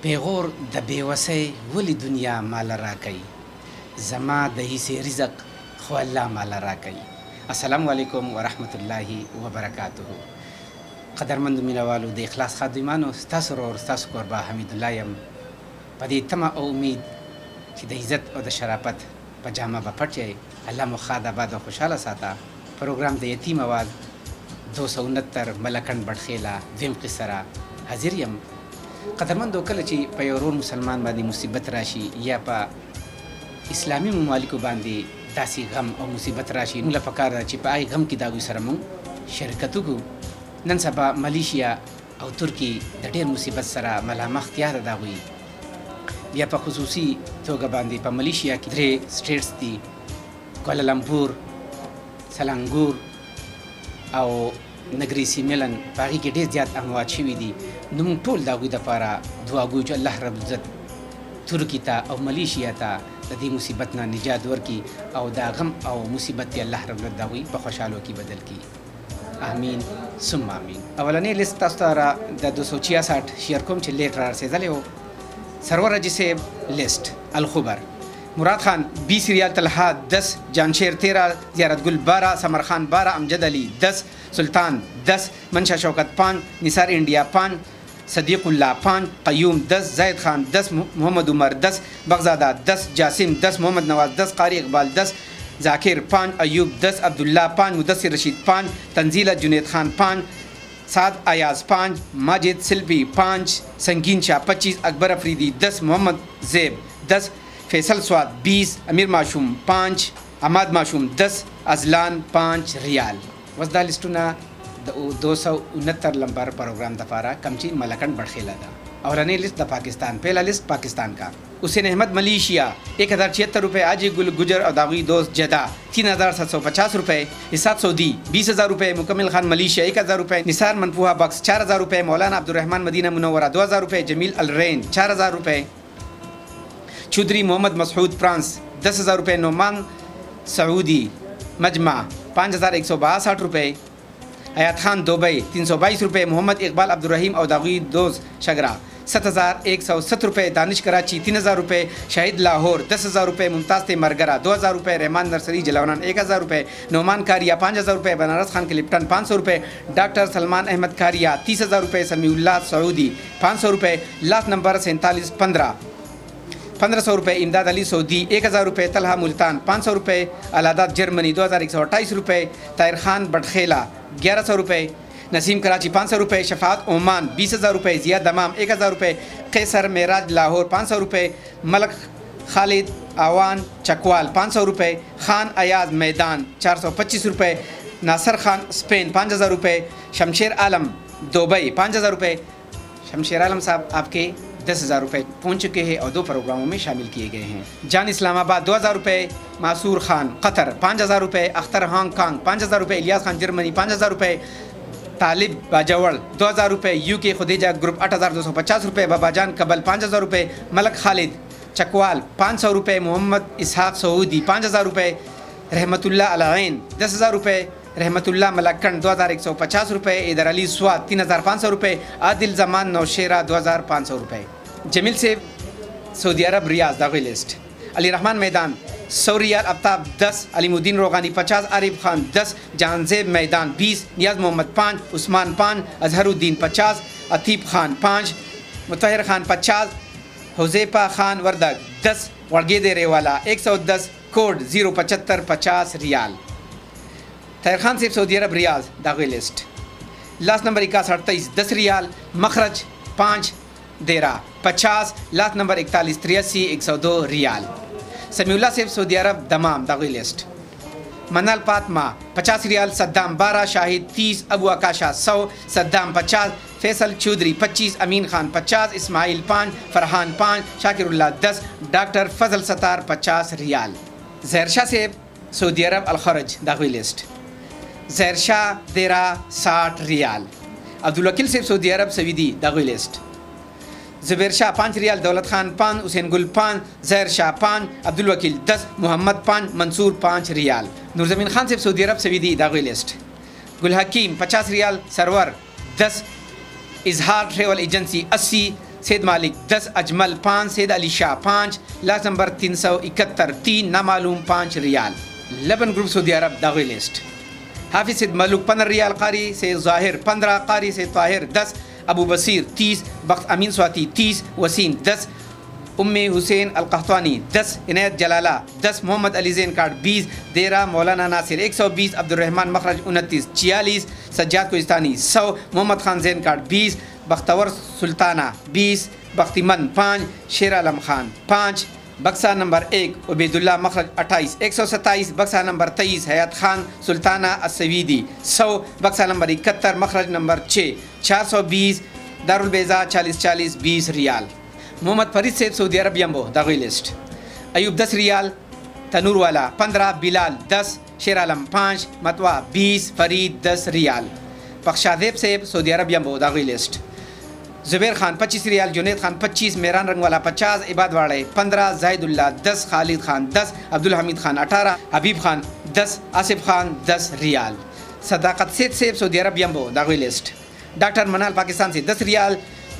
پیغور د بیوسۍ ولې دنیا مال راکوي زما د هیڅ رزق خو الله مال راکوي. السلام علیکم ورحمت الله وبرکاته. قدرمند مینوالو د اخلاص خادمانو ستاسو ورور ستاسو کوربه حمید الله یم په دې تمه او امید چې د عزت او د شرافت په جامه به پټ الله مو ښاد آباد او خوشحاله ساته. پروګرام د یتیم آواز 269 ملکن بټخیلا دویم قصه را حاضر یم. قدرمندو کله چې په یو ورور مسلمان باندې مصیبت راشي یا په اسلامي ممالکو باندې داسې غم او مصیبت راشي موږ له پکار ده چې په هغې غم کې د هغوی سره موږ شرکت وکړو. نن سبا ملیشیا او ترکی د ډېر مصیبت سره ملامختیا ده د هغوی. بیا په خصوصي توګه باندې په ملیشیا کې 3 سټیټس دي، کوالالمپور، سلانګور او نګری سیملن. په هغې کې ډېر زیات اموات شوي دي. نو موږ ټول د هغوی دپاره دعا کوو چې الله رب العزت ترکي ته او ملیشیا ته د دې مصیبت نه نجات ورکړي او دا غم او مصیبت یې الله رب العزت د هغوی په خوشحالو کې بدل کړي. آمین ثم آمین. اولنی لیست تاسو ته را د 266 شیر کوم چې لیټ را رسېدلی و. سرور رجی صاحب لیست الخبر، مراد خان 20 ریال طلحہ 10، جانشیر 13، زیارت گل 12، سمر خان 12، امجد علی 10، سلطان 10، منشا شوکت 5، نثار انڈیا 5، صدیق اللہ 5، قیوم 10، زید خان 10، محمد عمر 10، بغزادہ 10، جاسم 10، محمد نواز 10، قاری اقبال 10، ذاکر 5، ایوب 10، عبداللہ 5، مدثر رشید 5، تنزیلہ جنید خان 5، سعد ایاز 5، ماجد سلبی 5، سنگین شاہ 25، اکبر افریدی 10، محمد زیب 10، فیصل سواد 20، امیر معشوم 5، عماد معشوم 10، ازلان 5 ریال. وس دا لسټونه د 269 نمبر پروگرام دپاره کم چې ملکن بڑخیلا ده. اولنی لیست د پاکستان، پہلا لیست پاکستان کا. حسین احمد ملیشیا 1076 روپے، آجی گل گجر اور داغی دوست جدہ 3750 روپے، اسات سعودی 20000 روپے، مکمل خان ملیشیا 1000 روپے، نثار منفوحہ بکس 4000 روپے، مولانا عبدالرحمن مدینہ منورہ 2000 روپے، جمیل الرین 4000 روپے، چودھری محمد مسعود فرانس 10000 روپے، نعمان سعودی مجمع 5162 روپے، حیات خان دبئی 322 روپے، محمد اقبال عبدالرحیم اور داغی دوست شگرا 7107 روپے، دانش کراچی 3000 روپے، شاہد لاہور 10000 روپے، ممتاز مرگرہ 2000 روپے، رحمان نرسری جلاونان 1000 روپے، نعمان کاریا 5000 روپے، بنارس خان کلپٹن 500 روپے، ڈاکٹر سلمان احمد کاریا 30000 روپے، سمیع اللہ سعودی 500 روپے، لاسٹ نمبر 4715 1500 روپے، امداد علی سعودی 1000 روپے، طلحہ ملتان 500 روپے، الاداد جرمنی 2128 روپے، طاہر خان بٹخیلا 1100 روپے، نسیم کراچی 500 روپے، شفاعت عمان 20000 روپے، ضیاء دمام 1000 روپے، قیصر معراج لاہور 500 روپے، ملک خالد آوان چکوال 500 روپے، خان ایاز میدان 425 روپے، ناصر خان اسپین 5000 روپے، شمشیر عالم دبئی 5000 روپے. شمشیر عالم صاحب آپ کے 10000 روپے پہنچ چکے ہیں اور 2 پروگراموں میں شامل کیے گئے ہیں. جان اسلام آباد 2000 روپے، معصور خان قطر 5000 روپے، اختر ہانگ کانگ 5000 روپے، الیاس خان جرمنی 5000 روپے، طالب باجوڑ 2000 روپے، یو کے خدیجہ گروپ 8250 روپے، بابا جان کبل 5000 روپے، ملک خالد چکوال 500 روپے، محمد اسحاق سعودی 5000 روپے، رحمت اللہ العین 10000 روپے، رحمت اللہ ملکن 2150 روپے، ادر علی سواد 3500 روپے، عادل زمان نوشیرہ 2500 روپے. جمیل سے سعودی عرب ریاض داغی لسٹ. علی رحمان میدان 100 ریال، ابتاب 10، علیم الدین روغانی 50، عارف خان 10، جہان زیب میدان 20، نیاز محمد 5، عثمان 5، اظہر الدین 50، عطیب خان 5، مطہر خان 50، حذیفہ خان وردگ 10، وڑگے دے ریوالا 110، کوڈ 075 50 ریال. طاہر خان صاحب سعودی عرب ریاض داغی لسٹ. لاسٹ نمبر 6128 10 ریال، مخرج 5 دیرہ 50، لاسٹ نمبر 4183 102 ریال. سمیع اللہ صاحب سعودی عرب دمام داغی لسٹ. منال فاطمہ 50 ریال، صدام 12، شاہد 30، ابو آکاشا 100، صدام 50، فیصل چودھری 25، امین خان 50، اسماعیل 5، فرحان 5، شاکر اللہ 10، ڈاکٹر فضل ستار 50 ریال. زہر شاہ صاحب سعودی عرب الخرج داغی لسٹ. زہر شاہ دیرہ 60 ریال. عبدالوکیل صاحب سعودی عرب سویدی داغی لسٹ. زبیر شاہ 5 ریال، دولت خان 5، حسین گل 5، زہر شاہ 5، عبدالوکیل 10، محمد 5، منصور 5 ریال. نور زمین خان صاحب سعودی عرب سویدی داغی لسٹ. گل حکیم 50 ریال، سرور 10، اظہار ٹریول ایجنسی 80، سید مالک 10 اجمل 5 سید علی شاہ 5 لاس نمبر 371 3 نامعلوم 5 ریال. لبن گروپ سعودی عرب داغوی لسٹ. حافظ سید ملوک 15 ریال قاری سید ظاہر 15 قاری سید طاہر 10 ابو بصیر 30 بخت امین سواتی 30 وسیم 10 ام حسین القحطوانی 10 عنایت جلالہ 10 محمد علی زین کارڈ 20 دیرہ مولانا ناصر 120 عبد الرحمن مخرج 29 46 سجاد کوہستانی 100 محمد خان زین کارڈ 20 بختور سلطانہ 20 بختی من 5 شیر عالم خان 5 بکسا نمبر 1 عبید اللہ مخرج 28 127 بکسا نمبر 23 حیات خان سلطانہ السویدی 100 بکسا نمبر 71 مخرج نمبر 6 420 دارالبیضا 40 20 ریال. محمد فرید صاحب سعودی عرب یمبو داغوی لسٹ. ایوب 10 ریال تنور والا 15 بلال 10 شیر عالم 5 متوا 20 فرید 10 ریال. بخشادیب صاحب سعودی عرب یمبو داغوی لسٹ. زبیر خان 25 ریال جنید خان 25 میران رنگ والا 50 عباد واڑے 15 زاہد اللہ 10 خالد خان 10 عبدالحمید خان 18 حبیب خان 10 آصف خان 10 ریال. صداقت سید صاحب سعودی عرب یمبو داغوی لسٹ. ڈاکٹر منال پاکستان سے 10 ریال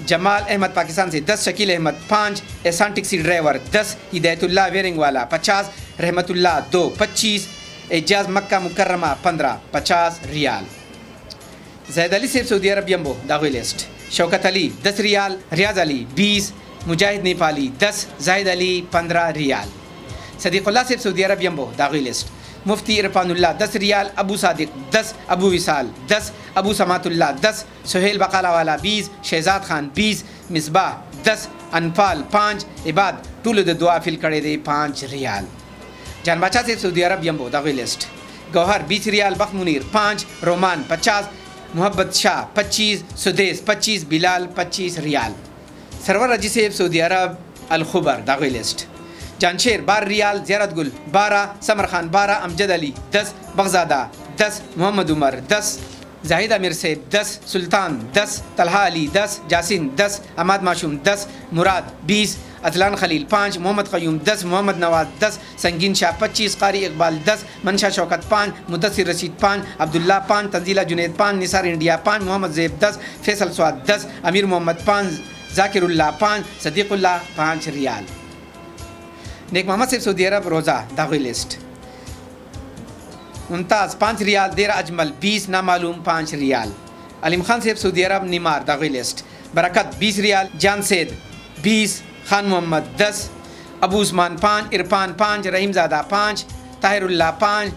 جمال احمد پاکستان سے 10 شکیل احمد 5 احسان ٹیکسی ڈرائیور 10 ہدایت اللہ ویرنگ والا 50 رحمت اللہ 2 25 اعجاز مکہ مکرمہ 15 50 ریال. زید علی صاحب سعودی عرب یمبو داغوی لسٹ. شوکت علی 10 ریال ریاض علی 20 مجاہد نیپالی 10 زاہد علی 15 ریال. صدیق اللہ صاحب سعودی عرب یمبو داغوی لسٹ. مفتی عرفان اللہ 10 ریال ابو صادق 10 ابو وصال 10 ابو سماعت اللہ 10 سہیل بقالہ والا 20 شہزاد خان 20 مصباح 10 انفال 5 عباد ٹول دعا فل کڑے دے 5 ریال. جان باچا سے سعودی عرب یمبو داغوی لسٹ. گوہر 20 ریال بخ منیر 5 رومان 50 محبت شاہ 25 سدیس 25 بلال 25 ریال. سرور رجی صاحب سعودی عرب الخبر داغوی لسٹ. جانشیر 12 ریال زیارت گل 12 سمر خان 12 امجد علی 10 بغزادہ 10 محمد عمر 10 زاہد امیر صاحب 10 سلطان 10 طلحہ علی 10 جاسین 10 احمد معشوم 10 مراد 20 اطلان خلیل 5 محمد قیوم 10 محمد نواز 10 سنگین شاہ 25 قاری اقبال 10 منشا شوکت 5 مدثر رشید 5 عبداللہ 5 تنزیلہ جنید 5 نثار انڈیا 5 محمد زیب 10 فیصل سواد 10 امیر محمد 5 ذاکر اللہ 5 صدیق اللہ 5 ریال. نیک محمد صاحب سعودی عرب روزہ داغوی لسٹ. ممتاز 5 ریال دیرہ اجمل 20 نامعلوم 5 ریال. علیم خان صاحب سعودی عرب نیمار داغوی لسٹ. برکت 20 ریال جان سید 20 خان محمد 10 ابو عثمان 5 عرفان 5 رحیم زادہ 5 طاہر اللہ 5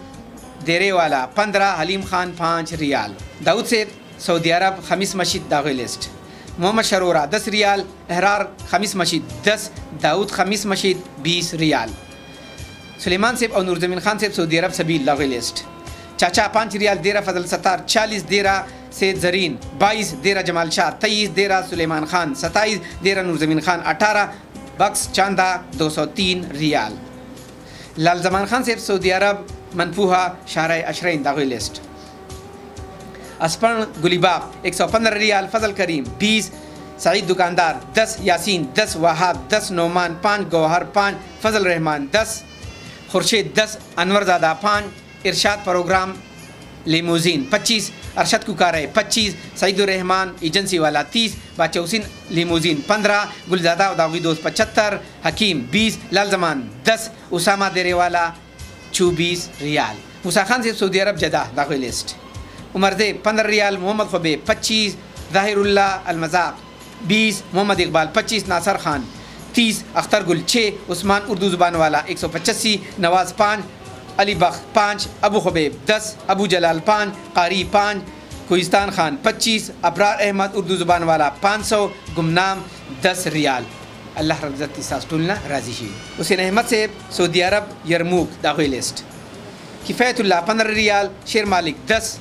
دیرے والا 15 حلیم خان 5 ریال. داؤد صاحب سعودی عرب خمیس مشید داغوی لسٹ. محمد شرورہ 10 ریال احرار خمیس مشید 10 داؤد خمیس مشید 20 ریال. سلیمان صاحب اور نورزمین خان صاحب سعودی عرب سبیل داغوی لسٹ. چاچا 5 ریال دیرہ فضل ستار 40 دیرہ سید زرین 22 دیرہ جمال شاہ 23 دیرہ سلیمان خان 27 دیرہ نورزمین خان 18 بکس چاندہ 203 ریال. لال زمان خان صاحب سعودی عرب منفوحہ شارع اشرین داغوی لسٹ. اسپن گلی باغ 115 ریال فضل کریم 20 سعید دکاندار 10 یاسین 10 وہاب 10 نعمان 5 گوہر 5 فضل رحمان 10 خورشید 10 انور زادہ 5 ارشاد پروگرام لیموزین 25 ارشد ککارے 25 سعید الرحمان ایجنسی والا 30 باچہ حسین لیموزین 15 گلزادہ داغوی دوست 75 حکیم 20 لال زمان 10 اسامہ دیرے والا 24 ریال. موسیٰ خان صاحب سعودی عرب جدہ داغوی لسٹ. عمر زیب 15 ریال محمد خبیب 25 ظاہر اللہ المذاق 20 محمد اقبال 25 ناصر خان 30 اختر گل 6 عثمان اردو زبان والا 185 نواز 5 علی بخ 5 ابو خبیب 10 ابو جلال 5 قاری 5 کوہستان خان 25 ابرار احمد اردو زبان والا 500 گمنام 10 ریال. اللہ رب عزت ساس ٹولنا راضی شی. حسین احمد صاحب سعودی عرب یرموک داغوی لسٹ. کفایت اللہ 15 ریال شیر مالک 10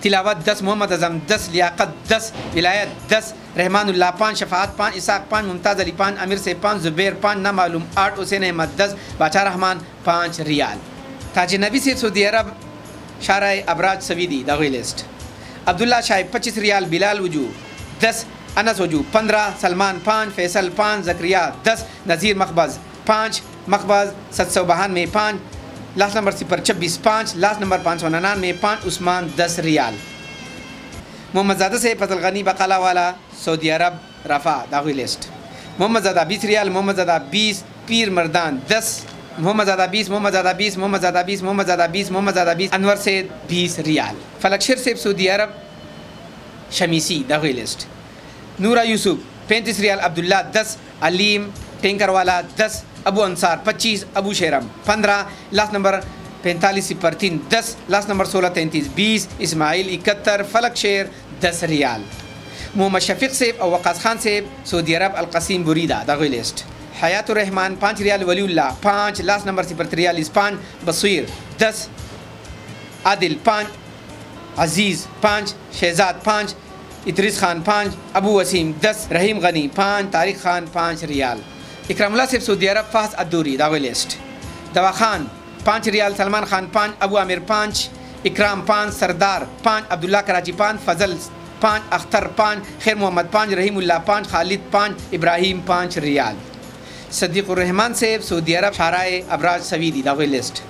تلاوت 10 محمد اعظم 10 لیاقت 10 ولایت 10 رحمان اللہ 5 شفاعت 5 اسحاق 5 ممتاز علی 5 امیر سے 5 زبیر 5 نامعلوم 8 حسین احمد 10 باچا رحمان 5 ریال. تاج نبی سے سعودی عرب شارع ابراج سویدی داغوی لسٹ. عبداللہ شاہب 25 ریال بلال وجو 10 انس وجو 15 سلمان 5 فیصل 5 زکریہ 10 نذیر مخبز 5 مخبز 792 5 last number 026 5 last number 599 5 Usman 10 ریال. محمد زادہ سے فضل غنی بقالہ والا سعودی عرب رفع داغوی لسٹ. محمد زادہ 20 ریال، محمد زادہ 20، پیر مردان 10، محمد زادہ 20، محمد زادہ 20، محمد زادہ 20، محمد زادہ 20، محمد زادہ 20، انور سید 20 ریال. فلک شیر صاحب سعودی عرب شمیسی دغه لسٹ. نورا یوسف 35 ریال، عبداللہ 10، علیم ٹینکر والا 10، ابو انصار 25، ابو شیرم 15، لاسٹ نمبر 4503 10، لاسٹ نمبر 1633 20، اسماعیل 71، فلک شیر 10 ریال. محمد شفیق صاحب اور وقاص خان صاحب سعودی عرب القسیم بریدہ دغه لسٹ. حیات الرحمن 5 ریال، ولی اللہ 5، لاسٹ نمبر 043 5، بصیر 10، عادل 5، عزیز 5، شہزاد 5، ادریس خان 5، ابو وسیم 10، رحیم غنی 5، طارق خان 5 ریال. اکرام اللہ صاحب سعودی عرب فحص الدوری دغه لسٹ. دوا خان 5 ریال، سلمان خان 5، ابو عامر 5، اکرام 5، سردار 5، عبداللہ کراچی 5، فضل 5، اختر 5، خیر محمد 5، رحیم اللہ 5، خالد 5، ابراہیم 5 ریال. صدیق الرحمان صاحب سعودی عرب شارائے ابراج سویدی دغه لسٹ.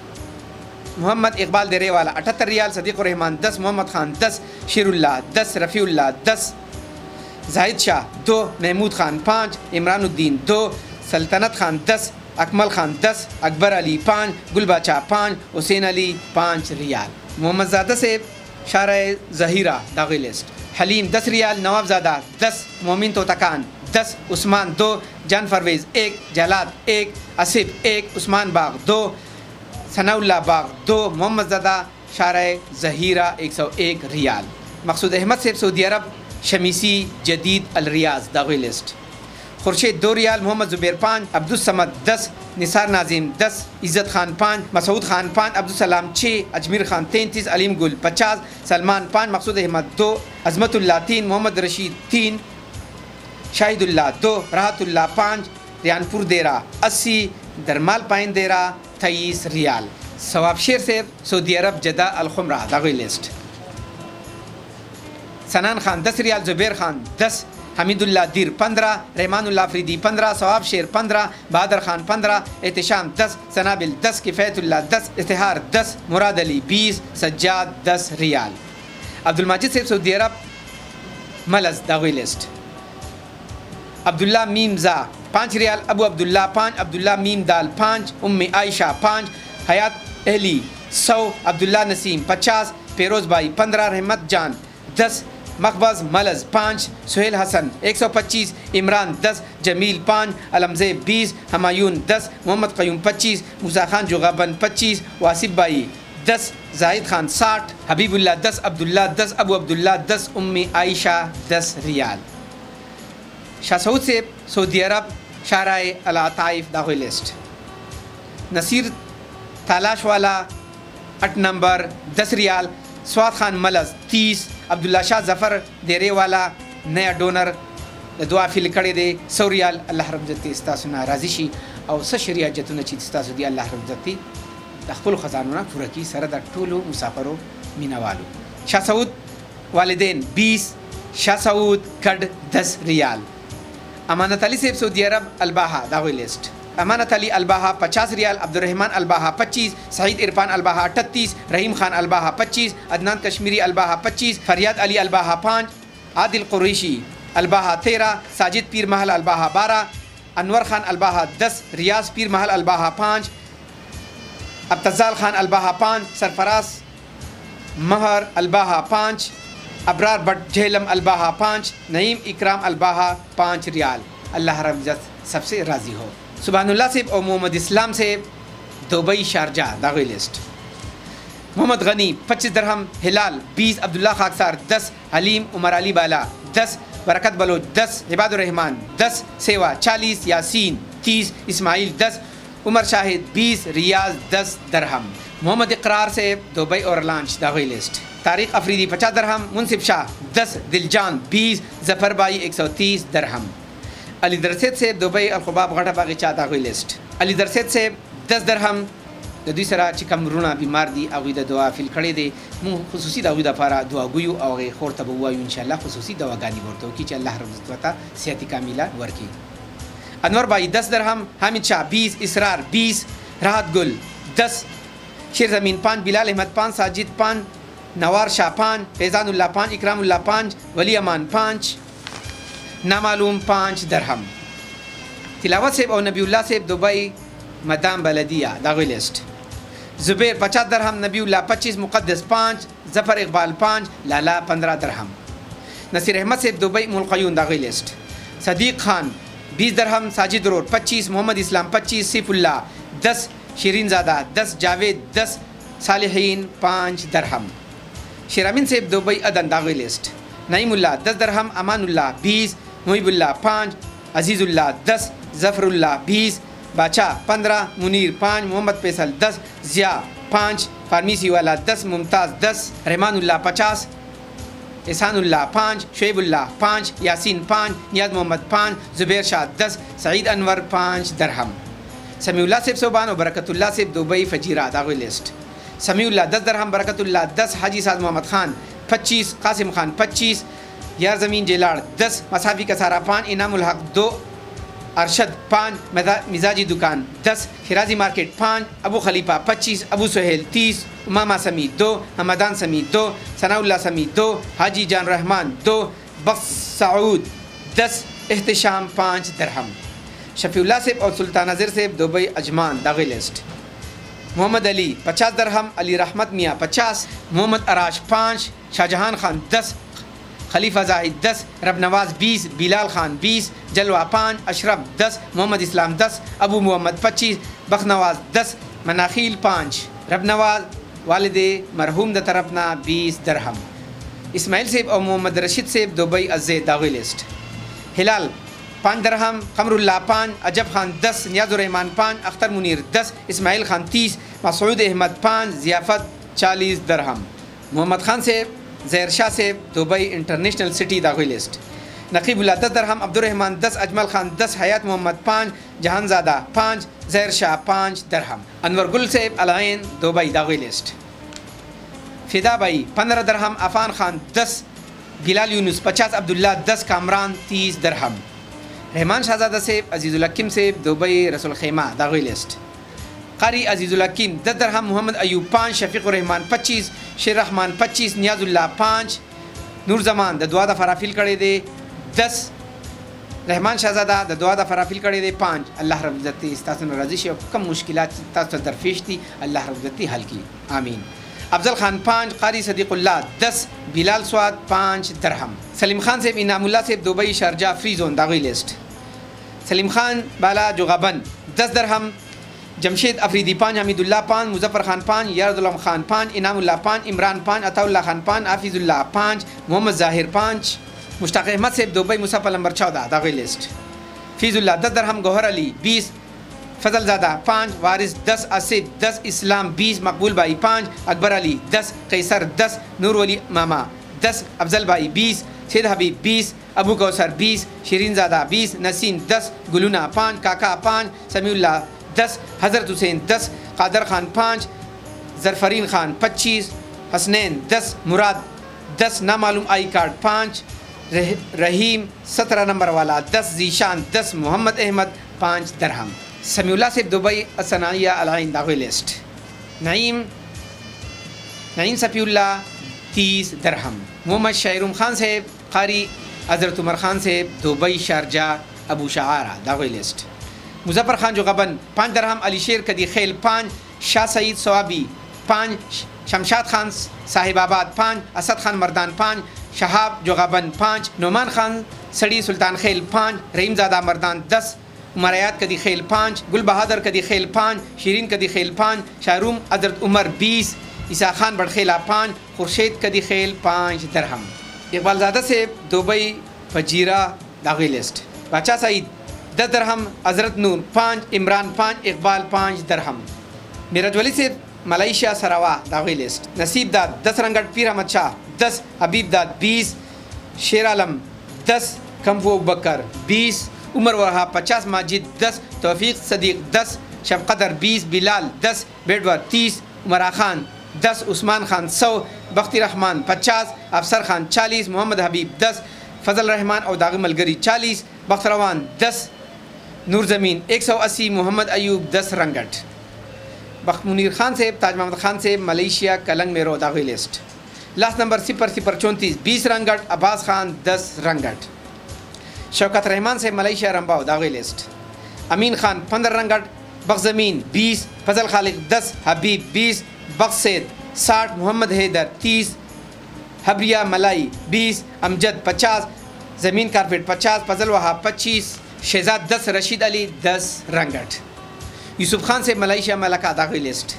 محمد اقبال درے والا 78 ریال، صدیق الرحمان 10، محمد خان 10، شیر اللہ 10، رفیع اللہ 10، زاہد شاہ 2، محمود خان 5، عمران الدین 2، سلطنت خان 10، اکمل خان 10، اکبر علی 5، گل باچا 5، حسین علی 5 ریال. محمد زادہ صاحب شارع ظہیرہ دغه لسٹ. حلیم 10 ریال، نواب زادہ 10، مومن توتکان 10، عثمان 2، جان پرویز 1، جلاد 1، اسف 1، عثمان باغ 2، ثناء اللہ باغ 2، محمد زادہ شارع ظہیرہ 101 ریال. مقصود احمد صاحب سعودی عرب شمیسی جدید الریاض دغه لسٹ. خورشید 2 ریال، محمد زبیر 5، عبدالصمد 10، نثار ناظم 10، عزت خان 5، مسعود خان 5، عبدالسلام 6، اجمیر خان 33، علیم گل 50، سلمان 5، مقصود احمد 2، عظمت اللہ 3، محمد رشید 3، شاہد اللہ 2، راحت اللہ 5، ریانپور دیرہ 80، درمال پائن دیرہ 23 ریال. ثواب شیر صاحب سعودی عرب جدہ الخمرہ دغه لسٹ. سنان خان 10 ریال، زبیر خان 10، حمید اللہ دیر 15، رحمان اللہ فریدی 15، ثواب شیر 15، بہادر خان 15، احتشام 10، سنابل 10، کفایت اللہ 10، استحار 10، مراد علی 20، سجاد 10 ریال. عبدالماجد صاحب سعودی عرب ملز دغه لسٹ. عبداللہ میم زا 5 ریال، ابو عبداللہ 5، عبداللہ میم دال 5، ام عائشہ 5، حیات اہلی 100، عبداللہ نسیم 50، فیروز بھائی 15، رحمت جان 10، مقبض ملز 5، سہیل حسن 125، عمران 10، جمیل 5، علمزیب 20، ہمایون 10، محمد قیوم 25، موسیٰ خان جغابن 25، واصف بھائی 10، زاہد خان 60، حبیب اللہ 10، عبداللہ 10، ابو عبداللہ 10، ام عائشہ 10 ریال. شاہ سعود صاحب سعودی عرب شارع العطائف دغه لسٹ. نصیر تالاش والا 8 نمبر 10 ریال، سواد خان ملز 30، عبداللہ شاہ ظفر دیرے والا نیا ڈونر دعا فیل کړی دی 100 ریال. الله رب عزت استاسو نه راضي شي او څه شریعت جتونه چې استاسو دی الله رب عزت د خپل خزانونه پوره کی سره د ټولو مسافرو مینوالو. شاہ سعود والدین 20، شاہ سعود کډ 10 ریال. امانت علی صاحب سعودی عرب الباحہ دغه لسٹ. امانت علی الباحہ 50 ریال، عبدالرحمن الباحہ 25، سعید عرفان الباحہ 38، رحیم خان الباحہ 25، عدنان کشمیری الباحہ 25، فریاد علی الباحہ 5، عادل قریشی الباحہ 13، ساجد پیر محل الباحہ 12، انور خان الباحہ 10، ریاض پیر محل الباحہ 5، ابتزال خان الباحہ 5، سرفراز مہر الباحہ 5، ابرار بٹ جہلم الباحہ 5، نعیم اکرام الباحہ 5 ریال. اللہ رب عزت سب سے راضی ہو. سبحان اللہ صاحب اور محمد اسلام صاحب دبئی شارجہ دغه لسٹ. محمد غنی 25 درہم، ہلال 20، عبداللہ خاکسار 10، حلیم عمر علی بالا 10، برکت بلوچ 10، عباد الرحمن 10، سیوا 40، یاسین 30، اسماعیل 10، عمر شاہد 20، ریاض 10 درہم. محمد اقرار صاحب دبئی اور لانچ دغه لسٹ. طارق افریدی 50 درہم، منصف شاہ 10، دلجان 20، ظفر بائی 130 درہم. علی درسید صاحب دبئی الخباب غټه باغچا دغه لسٹ. علی درسید صاحب 10 درہم. د دوی سره چې کوم رونه بیمار دي هغوی د دعا فیل کړی دی، مونږ خصوصي د هغوی دپاره دعا ګویو او هغې خور ته به ووایو انشاءالله خصوصي دواګانې به ورته وکړي چې الله رب العزت ورته صحت کامله ورکړي. انور بھائی 10 درہم، حامد شاہ 20، اسرار 20، راحت گل 10، شیر زمین 5، بلال احمد 5، ساجد 5، نوار شاہ 5، فیضان اللہ 5، اکرام اللہ 5، ولی امان 5، نامعلوم 5 درہم. تلاوت صاحب اور نبی اللہ صاحب دبئی مدام بلدیہ داغی لسٹ. زبیر 50 درہم, نبی اللہ 25, مقدس 5, ظفر اقبال 5, لالا 15 درہم. نصیر احمد صاحب دبئی ملقیون داغی لسٹ. صدیق خان 20 درہم, ساجد روڈ 25, محمد اسلام 25, سیف اللہ 10, شیرین زادہ 10, جاوید 10, صالحین 5 درہم. شیرامین صاحب دبئی عدن داغی لسٹ. نعیم اللہ 10 درہم, امان اللہ 20, محب اللہ 5, عزیز اللہ 10, ظفر اللہ 20, بادشاہ 15, منیر 5, محمد فیصل 10, ضیاء 5, فارمیسی والا 10, ممتاز 10, رحمان اللہ 50, احسان اللہ 5, شعیب اللہ 5, یاسین 5, نیاز محمد 5, زبیر شاہ 10, سعید انور 5 درہم. سمیع اللہ صاحب صوبان اور برکت اللہ صاحب دبئی فجیرہ داغی لسٹ. سمیع اللہ 10 درہم, برکت اللہ 10, حاجی سعد محمد خان 25, قاسم خان 25, یار زمین جیلاڑ 10, مصحفی کسارہ 5, انعام الحق 2, ارشد 5, مزاجی دکان 10, شرازی مارکیٹ 5, ابو خلیفہ 25, ابو سہیل 30, امامہ سمیع 2, حمدان سمیع 2, ثناء اللہ سمیع 2, حاجی جان رحمان 2, بخش سعود 10, احتشام 5 درہم. شفیع اللہ صاحب اور سلطان نذیر صاحب دبئی اجمان داغی لسٹ. محمد علی 50 درہم, علی رحمت میاں 50, محمد اراش 5, شاہجہان خان 10, خلیفہ زاہد 10, رب نواز 20, بلال خان 20, جلوہ 5, اشرف 10, محمد اسلام 10, ابو محمد 25, بخ نواز 10, مناخیل 5, رب نواز والد مرحوم د طرفنا 20 درہم. اسماعیل صاحب اور محمد رشید صاحب دبئی الزید داغی لسٹ. ہلال 5 درہم, قمر اللہ 5, عجب خان 10, نیاز الرحمان 5, اختر منیر 10, اسماعیل خان 30, مسعود احمد 5, ضیافت 40 درہم. محمد خان صاحب زہر شاہ صاحب دبئی انٹرنیشنل سٹی داغی لسٹ. نقیب اللہ 10 درہم, عبد الرحمان 10, اجمل خان 10, حیات محمد 5, جہان زادہ 5, زہر شاہ 5 درہم. انور گل صاحب العین دبئی داغی لسٹ. فدا بھائی 15 درہم, عفان خان 10, بلال یونس 50, عبداللہ 10, کامران 30 درہم. رحمان شہزادہ صاحب عزیز الحکیم صاحب دبئی رسول خیمہ داغی لسٹ. قاری عزیز الحکیم 10 درہم, محمد ایوب 5, شفیق الرحمان 25, شیر رحمان 25, نیاز اللہ 5, نور زمان د دعا د فرافیل کړی دی 10, رحمان شہزادہ د دعا د فرافیل کړی دی 5. الله رب عزت تاسو نه راضي شي او کم مشکلات تاسو درپیش دي الله رب عزت حل کی آمین. افضل خان 5, قاری صدیق اللہ 10, بلال سواد 5 درہم. سلیم خان صاحب Inamullah sahib Dubai Sharjah free zone داغی لسٹ. سلیم خان بالا جوغابن 10 درہم, جمشید افریدی 5, حمید اللہ 5, مظفر خان 5, یارداللہ خان 5, انعام اللہ 5, عمران 5, عطا اللہ خان 5, حافظ اللہ 5, محمد ظاہر 5. مشتاق احمد صاحب دبئی مصطفیٰ نمبر 14 داغی لسٹ. فیض اللہ 10 درہم, گوہر علی 20, فضل زادہ 5, وارث 10, آصف 10, اسلام 20, مقبول بھائی 5, اکبر علی 10, قیصر 10, نور ولی ماما 10, افضل بھائی 20, سید حبیب 20, ابو کوثر 20, شیرین زادہ 20, نسیم 10, گلونا 5, کاکا 5, سمیع اللہ 10, حضرت حسین 10, قادر خان 5, ظرفرین خان 25, حسنین 10, مراد 10, نامعلوم آئی کارڈ 5, رحیم 17 نمبر والا 10, ذیشان 10, محمد احمد 5 درہم. سمیع اللہ صاحب دبئی الثنائیہ العین داغی لسٹ. نعیم صفی اللہ 30 درہم. محمد شاہروم خان صاحب قاری حضرت عمر خان صاحب دبئی شارجہ ابو شعارہ داغی لسٹ. مظفر خان جوغبن 5 درہم, علی شیر کدی خیل 5, شاہ سعید صوابی 5, شمشاد خان صاحب آباد 5, اسد خان مردان 5, شہاب جوغبن 5, نعمان خان سڑی سلطان خیل 5, رحیم زادہ مردان 10, عمریات کدی خیل 5, گل بہادر کدی خیل 5, شیرین کدی خیل 5, شاہروم حضرت عمر 20, عیسیٰ خان بڑخیلہ 5, خورشید کدی خیل 5 درہم. اقبال زادہ سے دبئی فجیرہ داغی لسٹ. بادشاہ سعید 10 درہم, حضرت نور 5, عمران 5, اقبال 5 درہم. میرج ولی سے ملائیشیا سراوا داغی لسٹ. نصیب داد 10 رنگٹ, پیر احمد شاہ 10, حبیب داد 20, شیر عالم 10, کمبو بکر 20, عمر وہا 50, ماجد 10, توفیق صدیق 10, شب قدر 20, بلال 10, بیڈور 30, عمرہ خان 10, عثمان خان 100, بختی رحمان 50, افسر خان 40, محمد حبیب 10, فضل رحمان اور داغی ملگری 40, بخت روان 10, نور زمین 180, محمد ایوب 10 رنگٹ. بخت منیر خان صاحب تاج محمد خان صاحب ملیشیا کلنگ میرو داغی list. Last number 0034 20 ringgit, Abbas Khan 10 ringgit. Shaukat Rehman sahib Malaysia Rembau داغی لسٹ. امین خان 15 رنگٹ، بخزمین 20، فضل خالق 10، حبیب 20، بخسید 60، محمد حیدر 30، حبریہ ملائی 20، امجد 50، زمین کارپیٹ 50، فضل وہاب 25، شہزاد 10، رشید علی 10 رنگٹ۔ یوسف خان سے ملائیشیا ملکہ داخل لسٹ،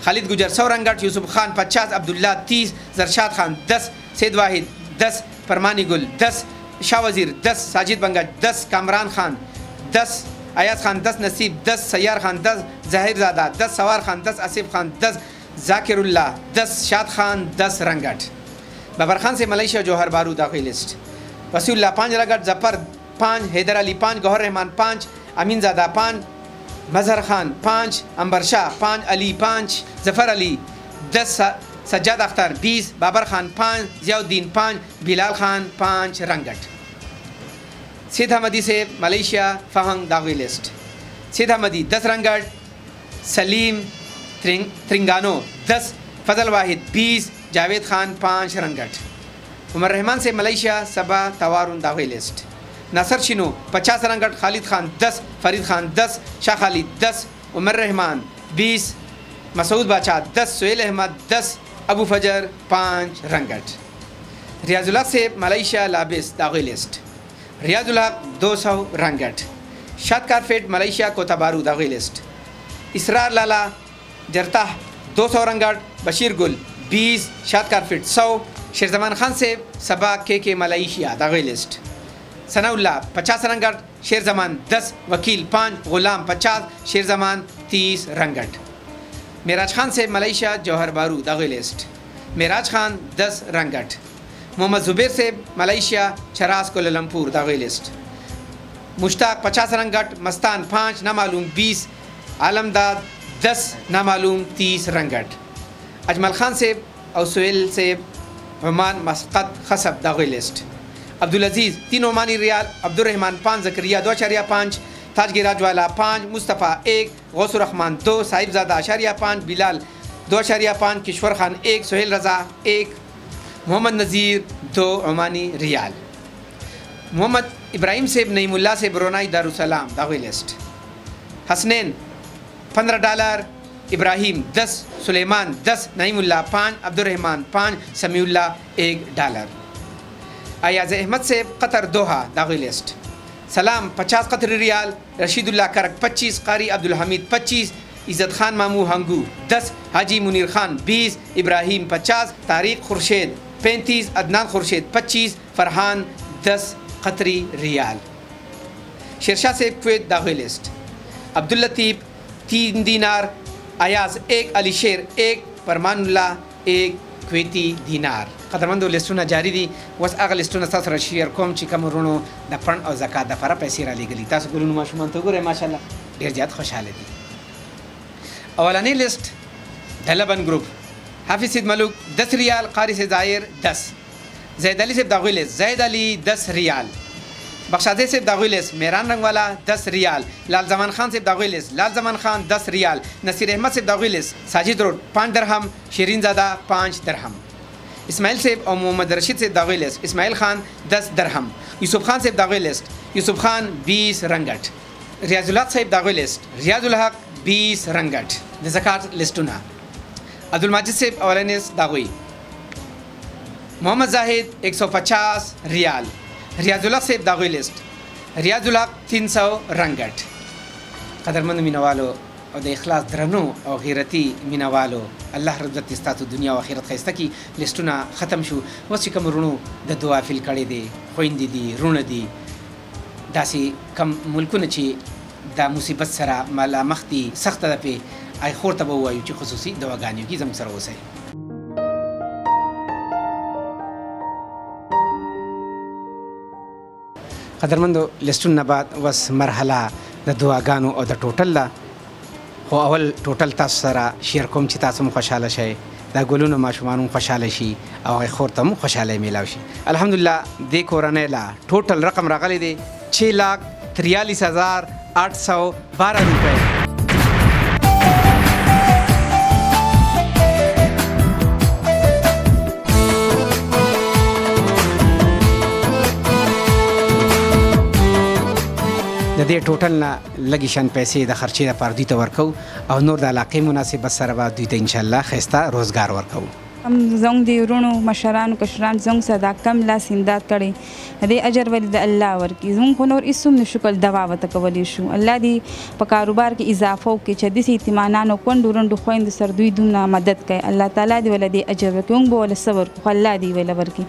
خالد گجر 100 رنگٹ، یوسف خان 50، عبداللہ 30، زرشاد خان 10، سید واحد 10، پرمانی گل 10، شاہ وزیر 10، ساجد بنگج 10، کامران خان 10، ایاز خان 10، نصیب 10، سیار خان 10، ظاہر زادہ 10، سوار خان 10، آصف خان 10، ذاکر اللہ 10، شاد خان 10 رنگٹ۔ بابر خان سے ملائیشیا جوہر بارو داخل لسٹ، وسیع اللہ 5 رنگٹ، ظفر 5، حیدر علی 5، گوہر رحمان 5، امین زادہ 5، مظہر خان 5، انبر شاہ 5، علی 5، ظفر علی 10، سجاد اختر 20، بابر خان 5، ضیاء الدین 5، بلال خان 5 رنگٹ۔ سید احمدی سے ملائیشیا فہنگ داخل لسٹ، سید احمدی 10 رنگٹ، سلیم ترنگانو 10، فضل واحد 20، جاوید خان 5 رنگٹ۔ عمر رحمان سے ملائیشیا صبا توارن داخل لسٹ، ناصر شنو 50 رنگٹ، خالد خان 10، فرید خان 10، شاہ خالد 10، عمر رحمان 20، مسعود بادشاہ 10، سہیل احمد 10، ابو فجر 5 رنگٹ۔ ریاض الحق سے ملائیشیا لابس داخل لسٹ، ریاض الحق 200 رنگٹ۔ شاد کارفیٹ ملائیشیا کوتا بارو داخل لسٹ، اسرار لالا جرتاح 200 رنگٹ، بشیر گل 20، شاد کارفیٹ 100۔ شیر زمان خان سے صبا کے ملائیشیا داخل لسٹ، ثناء اللہ 50 رنگٹ، شیر زمان 10، وکیل 5، غلام 50، شیر زمان 30 رنگٹ۔ معراج خان سے ملائیشیا جوہر بارو داخل لسٹ، معراج خان 10 رنگٹ۔ محمد زبیر سے ملائیشیا چراس کوالالمپور داخل لسٹ، مشتاق 50 رنگٹ، مستان 5، نامعلوم 20، عالمداد 10، نامعلوم 30 رنگٹ۔ اجمل خان سے اوسویل سے عمان مسقط خصب داخل لسٹ، عبدالعزیز 3 عمانی ریال، عبدالرحمان 5، زکریہ 2.5، تاجگیر راجوالا 5، مصطفیٰ 1، غوث الرحمان 2، صاحب زادہ 5.5، بلال 2.5، کشور خان 1، سہیل رضا 1، محمد نذیر 2 عمانی ریال۔ محمد ابراہیم سے نعیم اللہ سے برونائی دارالسلام داخل لسٹ، حسنین $15، ابراہیم 10، سلیمان 10، نعیم اللہ 5، عبدالرحمان 5، سمیع اللہ $1۔ ایاز احمد سے قطر دوحہ داخل لسٹ، سلام 50 قطری ریال، رشید اللہ کرک 25، قاری عبدالحمید 25، عزت خان مامو ہنگو 10، حاجی منیر خان 20، ابراہیم 50، طارق خورشید 35، عدنان خورشید 25، فرحان 10 قطری ریال۔ شیرشاہ سے کویت داخل لسٹ، عبداللطیف 3 دینار، ایاز 1، علی شیر 1، فرمان اللہ 1 کویتی دینار۔ قدرمندو لسټونه جاری دي، اوس هغه لسټونه تاسو سره شیر کوم چې کوم ورونو د فنډ او زکات دپاره پیسې رالیږلي. تاسو ګلونو ماشومان ته وګورئ، ماشاءالله ډېر زیات خوشحاله دي. اولنی لسټ د لبن گروپ، حافظ سید ملوک 10 ریال، قاری سے ظاہر 10، زید علی صاحب داغوی لسٹ، زید علی 10 ریال، بخشادے صاحب داغوی لسٹ، میران رنگ والا 10 ریال، لال زمان خان صاحب داغوی لسٹ، لال زمان خان 10 ریال، نصیر احمد صاحب داغوی لسٹ، ساجد روڈ 5 درہم، شیرین زادہ 5 درہم، اسماعیل صاحب اور محمد رشید صاحب داغوی لسٹ، اسماعیل خان 10 درہم، یوسف خان صاحب داغوی لسٹ، یوسف خان 20 رنگٹ، ریاض الحق صاحب داغوی لسٹ، ریاض الحق 20 رنگٹ. د زکات لسټونه عبدالماجد صاحب اولنیس داغوی، محمد زاہد 150 ریال، ریاض الحق صاحب داغوی لسٹ، ریاض الحق 300 رنگٹ. قدرمند مینوالو او د اخلاص درنو او غیرتی مینوالو، الله رب عزت ستاسو دنیا او آخرت ښایسته کړي. لسټونه ختم شو، اوس چې کوم رونو د دعا فیل کړی دی، خویندې دي، رونه دي، داسې کم ملکونه چې دا مصیبت سره ملامخ دي، سخته ده پې، ای خور ته به ووایو چې خصوصي دواګانې وکړي، زموږ سره اوسئ. قدرمندو لسټونه بعد اوس مرحله د دعاګانو او د ټوټل ده، خو اول ټوټل تاسو سره شیر کوم چې تاسو هم خوشحاله شئ، دا ګلونو ماشومان هم خوشحاله شي او هغې خور ته هم خوشحالی میلاو شي. الحمدلله دې کورنۍ له ټوټل رقم راغلی دی 6,43,812 روپے. د د دې ټوټل نه لږې شان پیسې د خرچې لپاره دوی ته ورکو او نور د علاقې مناسبت سره به دوی ته انشاءالله ښایسته روزګار ورکوو. زموږ د ورونو مشرانو کشران زموږ سره دا کم لاس امداد کړی دې اجر ولې د الله ورکړي. زموږ خو نور هېڅ هم نشو کول دوا ورته کولی شو. الله دې په کاروبار کې اضافه وکړي چې داسې یتیمانانو کونډو رنډو خویندو سره دوی دومره مدد کوي. الله تعالی دې ولې دې اجر ورکړي. موږ به ولې صبر کړو خو الله دې ولې ورکړي.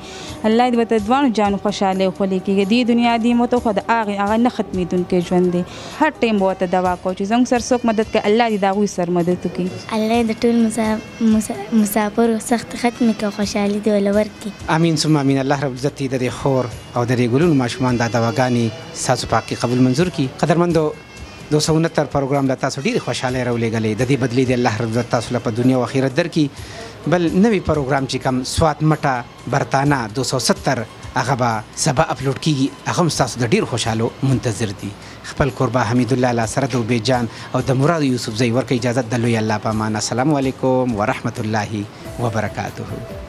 الله دې ورته دواړو جانو خوشحالۍ وخولي کېږي. دې دنیا دې مو ته خو د هغه نه ختمېدونکی ژوند دی. هر ټایم به ورته دوا کوو چې زموږ سره څوک مدد کوي الله دې د هغوی سره مدد وکړي. الله د ټول مسافرو سخت ختم کړي او خوشحالي دې ولې ورکړي. امین ثم امین. الله رب العزت دې د دې خور او د دې ګلونو ماشومان دا دواګانې ستاسو په حق کې قبول منظور کړي. قدرمندو 269 پروګرام له تاسو ډېرې خوشحالۍ راولېږلې. د دې بدلې دې الله رب العزت تاسو له په دنیا او آخرت درکړي. بل نوی پروګرام چې کوم سوات مټه برتانه 270 هغه به سبا اپلوډ کیږي. هغه هم ستاسو د ډېرو خوشحالو منتظر دي. خپل کوربه حمیدالله لاسره د عبید جان او د مراد یوسف زی ورکه اجازت د لوی الله په امان. السلام علیکم ورحمت الله وبرکاته.